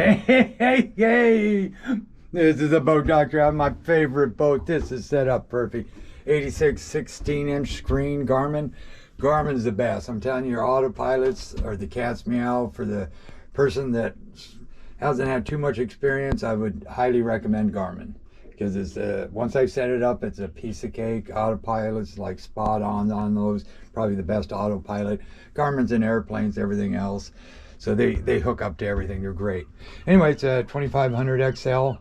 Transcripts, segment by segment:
Hey. This is a boat doctor on my favorite boat. This is set up perfect. 86 16-inch screen Garmin. Garmin's the best. I'm telling you, your autopilots are the cat's meow. For the person that hasn't had too much experience, I would highly recommend Garmin. Because it's once I set it up, it's a piece of cake. Autopilot's like spot on those. Probably the best autopilot. Garmin's in airplanes, everything else. So they hook up to everything. They're great. Anyway, it's a 2500 XL.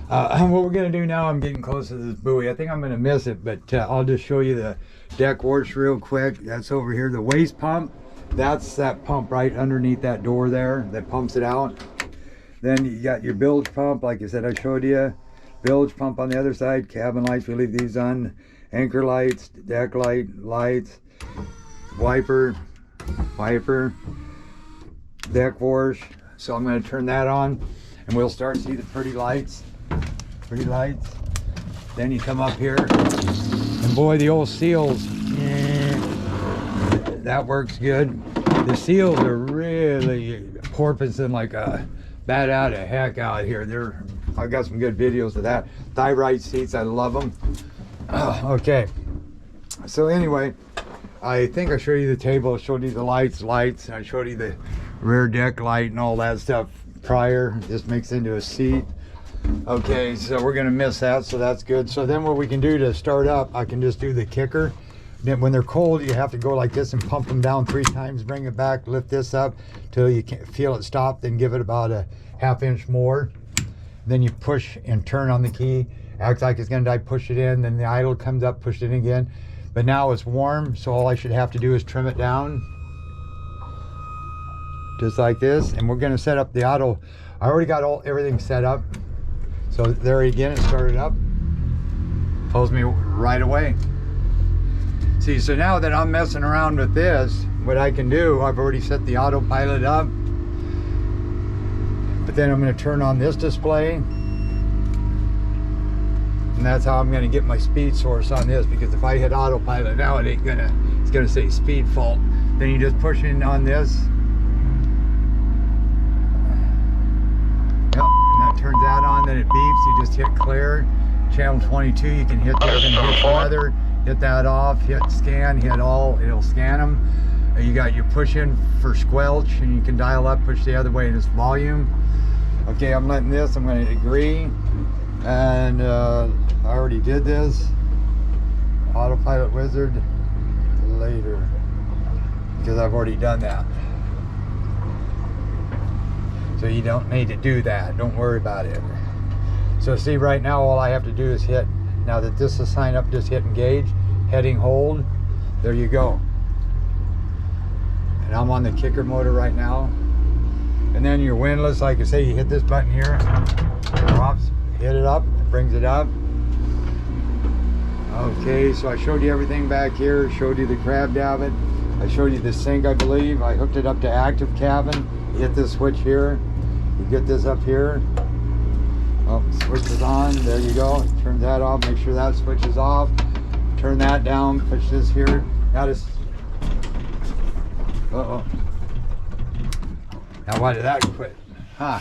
What we're going to do now, I'm getting close to this buoy. I think I'm going to miss it, but I'll just show you the deck wash real quick. That's over here. The waste pump, that's that pump right underneath that door there that pumps it out. Then you got your bilge pump, like I said, I showed you. Bilge pump on the other side. Cabin lights, we leave these on. Anchor lights, deck lights, wiper, deck wash. So I'm going to turn that on and we'll start to see the pretty lights. Then you come up here and boy, the old seals, that works good. The seals are really porpoising like a bat out of heck out here. I've got some good videos of that. Thyroid seats, I love them. Okay, so anyway, I think I showed you the table, I showed you the lights, I showed you the rear deck light and all that stuff prior. This makes into a seat. Okay, so we're gonna miss that, so that's good. So then what we can do to start up, I can just do the kicker. Then when they're cold, you have to go like this and pump them down 3 times, bring it back, lift this up till you can feel it stop, then give it about a ½ inch more. Then you push and turn on the key, acts like it's gonna die, push it in, then the idle comes up, push it in again. But now it's warm, so all I should have to do is trim it down. Just like this, and we're gonna set up the auto. I already got everything set up. So there again, it started up. Pulls me right away. See, so now that I'm messing around with this, what I can do, I've already set the autopilot up. But then I'm gonna turn on this display. And that's how I'm gonna get my speed source on this, because if I hit autopilot now, it's gonna say speed fault. Then you just push in on this. Yep, and that turns that on, then it beeps, you just hit clear. Channel 22, you can hit this and hit weather, hit that off, hit scan, hit all, it'll scan them. You got your push in for squelch, and you can dial up, push the other way, and it's volume. Okay, I'm letting this, I'm gonna agree. And I already did this. Autopilot wizard later, because I've already done that. So you don't need to do that, don't worry about it. So see, right now all I have to do is hit, now that this is signed up, just hit engage, heading hold, there you go. And I'm on the kicker motor right now. And then your windlass, like I say, you hit this button here, it drops, hit it up, it brings it up. Okay, so I showed you everything back here, showed you the crab davit, I showed you the sink, I believe. I hooked it up to active cabin. You hit this switch here, you get this up here. Oh, switch is on, there you go. Turn that off, make sure that switch is off. Turn that down, push this here. Now this, uh-oh. Now why did that quit? Huh.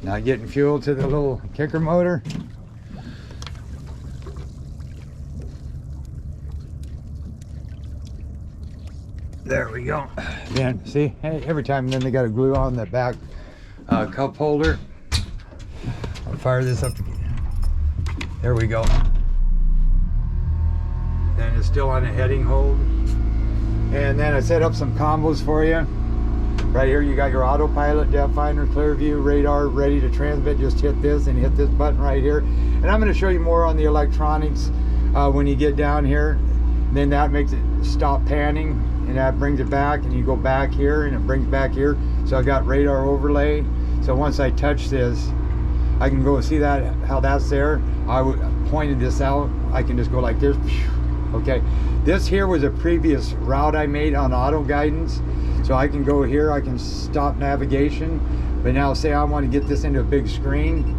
Now getting fuel to the little kicker motor. There we go. Then see, hey, every time then they got to glue on the back cup holder. I'll fire this up again. There we go. Then it's still on a heading hold. And then I set up some combos for you. Right here you got your autopilot, depth finder, clear view, radar, ready to transmit. Just hit this and hit this button right here. And I'm going to show you more on the electronics when you get down here. And then that makes it stop panning, and that brings it back, and you go back here and it brings back here. So I got radar overlay. So once I touch this, I can go see that, how that's there. I pointed this out. I can just go like this. Okay, this here was a previous route I made on auto guidance. So I can go here, I can stop navigation. But now say I want to get this into a big screen.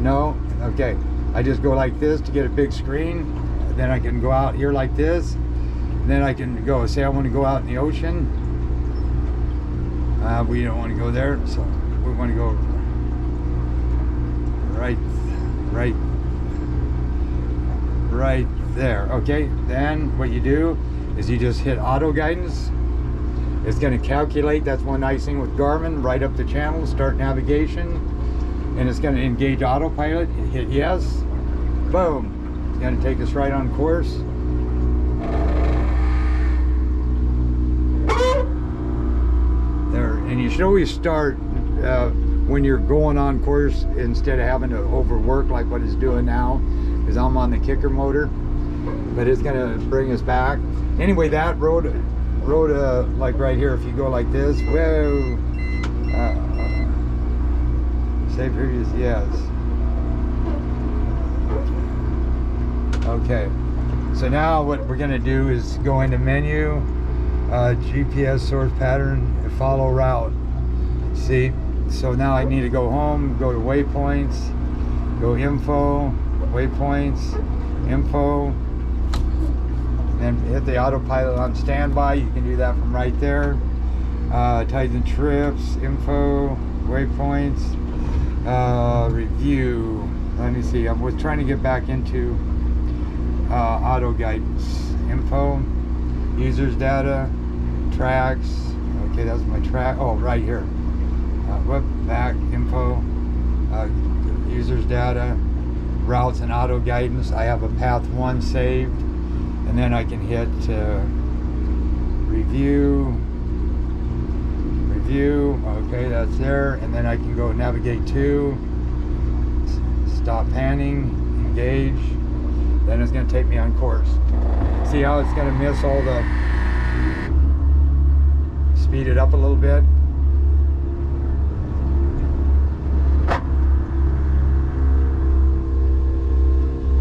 No, okay. I just go like this to get a big screen. Then I can go out here like this. Then I can go, say I want to go out in the ocean. We don't want to go there, so we want to go right there. Okay, then what you do is you just hit auto guidance. It's going to calculate. That's one nice thing with Garmin. Right up the channel, start navigation, and it's going to engage autopilot. Hit yes. Boom. It's going to take us right on course. There, and you should always start when you're going on course instead of having to overwork like what it's doing now, because I'm on the kicker motor. But it's going to bring us back. Anyway, that road like right here, if you go like this, whoa, say previous, yes. Okay, so now what we're going to do is go into menu, GPS source pattern, and follow route. See, so now I need to go home, go to waypoints, go info, waypoints, info, and hit the autopilot on standby. You can do that from right there. Titan trips, info, waypoints, review. Let me see, I was trying to get back into auto guidance. Info, users data, tracks. Okay, that's my track. Oh, right here. Whoop, back, info, users data, routes and auto guidance. I have a path 1 saved, and then I can hit review. Okay, that's there, and then I can go navigate to, stop panning, engage. Then it's going to take me on course. See how it's going to miss all the, speed it up a little bit.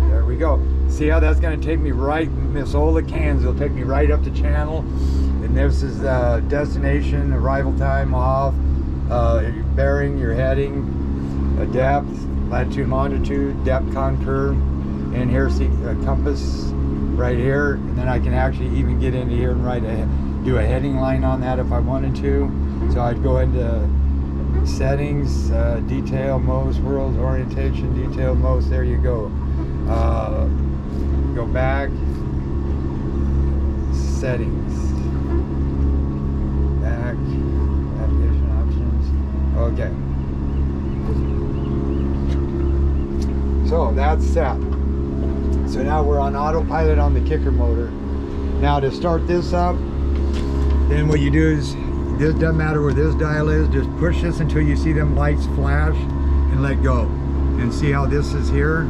There we go. See how that's going to take me right, miss all the cans. It'll take me right up the channel. And this is destination, arrival time off, your bearing, your heading, depth, latitude, longitude, depth contour. And here's the compass right here. And then I can actually even get into here and do a heading line on that if I wanted to. So I'd go into settings, detail, most, world orientation, detail, most. There you go. Go back, settings, back, navigation options. Okay. So that's set. So now we're on autopilot on the kicker motor. Now to start this up, then what you do is, this doesn't matter where this dial is, just push this until you see them lights flash and let go. And see how this is here?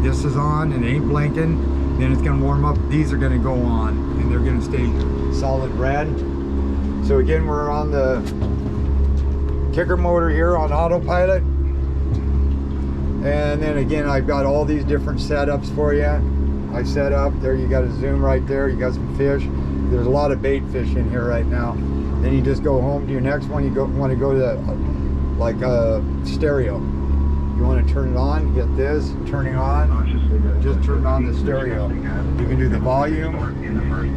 This is on and it ain't blinking. Then it's gonna warm up. These are gonna go on and they're gonna stay solid red. So again, we're on the kicker motor here on autopilot. And then again, I've got all these different setups for you. I set up, there you got a zoom right there, you got some fish. There's a lot of bait fish in here right now. Then you just go home to your next one. You want to go to like a stereo. You want to turn it on, hit this, turning on, just turn on the stereo. You can do the volume, you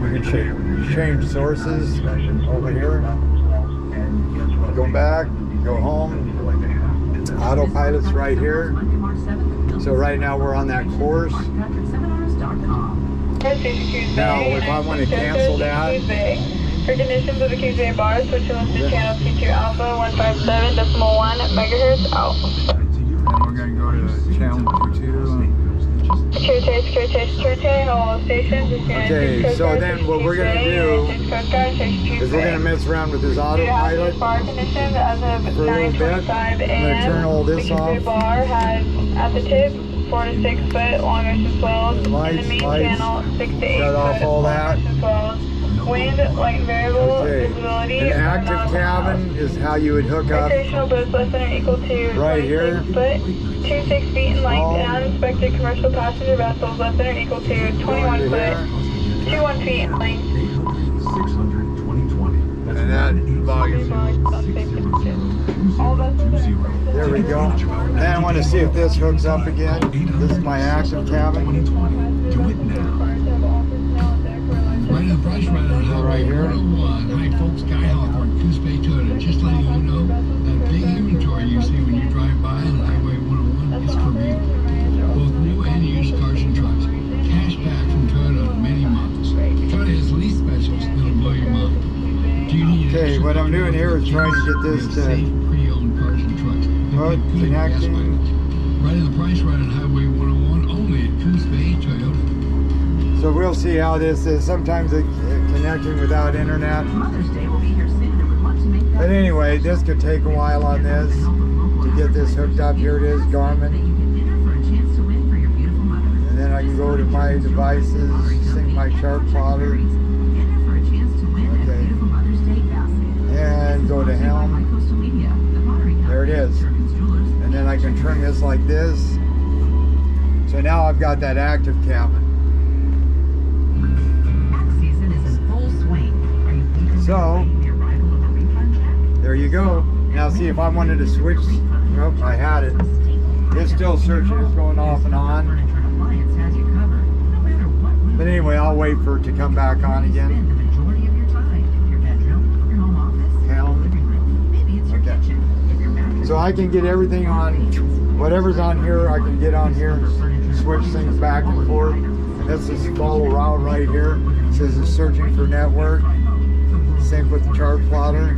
can change sources over here. Go back, go home. Autopilot's right here. So right now we're on that course. Now if I want to cancel that, for conditions of the Kings Bay bar, switch to channel C2 Alpha 157.1 megahertz out. We're going to go to channel 22. Okay, so then what we're going to do is we're going to mess around with this autopilot for a little bit. I'm going to turn all this off. Bar has at the tip 4 to 6 foot longest as well. Lights, in the main channel 6 to 8 shut off all that. Wind, light variable, Okay. visibility. An active cabin is how you would hook up Recreational boats less than or equal to right here. 26 foot, 26 feet in length, and uninspected commercial passenger vessels less than or equal to 21 foot, 21 feet in length. And that volume. There we go. And I want to see if this hooks up again. This is my active cabin. Right here. Right here. Hi folks, Guy Hawthorne, Goose Bay Toyota, just letting Okay, what I'm doing here is trying to get this to pre-owned cars and trucks. connecting. Right in the price right on Highway 101 only at Coos Bay Toyota. So we'll see how this is. Sometimes it's connecting without internet. Mother's Day will be here soon and we want to make that. But anyway, this could take a while on this to get this hooked up. Here it is, Garmin. And then I can go to my devices, sync my chart plotter. Okay. And go to Helm. There it is. And then I can trim this like this. So now I've got that active cabin. So, there you go. Now see if I wanted to switch. Oh, I had it. It's still searching. It's going off and on. But anyway, I'll wait for it to come back on again. Helm. Okay. So I can get everything on, whatever's on here, I can get on here and switch things back and forth. And this is follow route right here. It says it's searching for network. Same with the chart plotter.